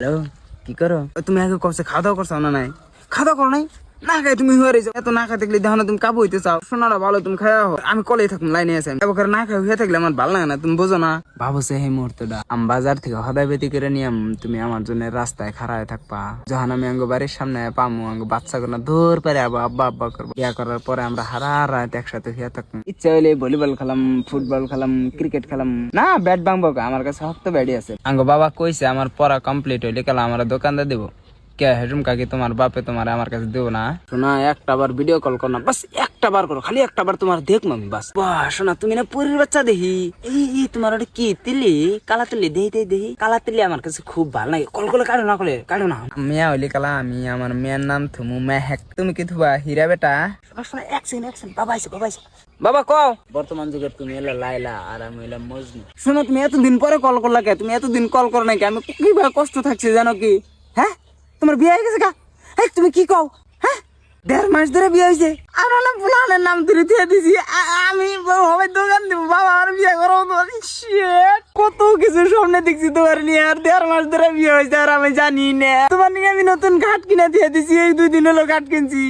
Hello, কি করো তুমি? আগে কবছে খাওয়া দাওয়া করছো না? নাই খাওয়া দাওয়া করো নাই? না খাই তুমি হয়ে যাও। এত না খাই থাকলে দেখো না তুমি কাবু হইতে চাও। শোনারা ভালো, তুমি খাওয়া হো। আমি কলেই থাকুন, লাইনে আছে। এবার না খাই হয়ে থাকলে আমার ভালো লাগে না, তুমি বোঝো না? ভাবছে এই মুহূর্তটা আমি বাজার থেকে হদায় বেতি করে নিয়াম, তুমি আমার জন্য রাস্তায় খাড়ায় থাকবা। যখন আমি আঙ্গ বাড়ির সামনে পামু, আঙ্গ বাচ্চা গুলো দূর পারে আবার আব্বা আব্বা করবো। বিয়া করার পরে আমরা হারা রাত একসাথে হইয়া থাকবো। ইচ্ছা হইলে ভলিবল খেলাম, ফুটবল খেলাম, ক্রিকেট খেলাম। না ব্যাট ভাঙবো, আমার কাছে শক্ত ব্যাটই আছে। আঙ্গ বাবা কইছে আমার পড়া কমপ্লিট হইলে কালা আমার দোকানদার দেবো। কে হেডরুম কাকি তোমার বাপে তোমার আমার কাছে দেবো না? শোনা একটা বার ভিডিও কল করো না, বাস একটা বার করো, খালি একটা বার তোমার দেখবো আমি বাস। বাহ শোনা, তুমি না পরের বাচ্চা দেখি। এই তোমার ওটা কি তিলি? কালা তিলি? দেহি কালা তিলি আমার কাছে খুব ভালো লাগে। কল করলে কাটো না। মিয়া হইলি কালা, আমি আমার মেয়ের নাম থুমু মেহেক। তুমি কি থুবা হীরা বেটা? শোনা এক সেকেন্ড, বাবা আইছে। বাবা কও। বর্তমান যুগের তুমি এলা লাইলা আর আমি এলাম মজনু। শোনো, তুমি এতদিন পরে কল করলা কে? তুমি এতদিন কল করো নাকি? আমি কিভাবে কষ্ট থাকছি জানো কি? হ্যাঁ, তোমার বিয়ে হয়ে গেছে গা? তুমি কি কও? হ্যাঁ, 1.5 মাস ধরে বিয়ে হয়েছে। আমার না ফুলানের নাম তুলে দিয়ে দিছি। আমি হবে দোকান দিব, বাবা আর বিয়ে করো। কত কিছু সামনে দেখছি তোমার নিয়ে, আর 1.5 মাস ধরে বিয়ে হয়েছে আর আমি জানি না। তোমার নিয়ে আমি নতুন ঘাট কিনা দিয়ে দিছি, এই 2 দিন হলো ঘাট কিনছি।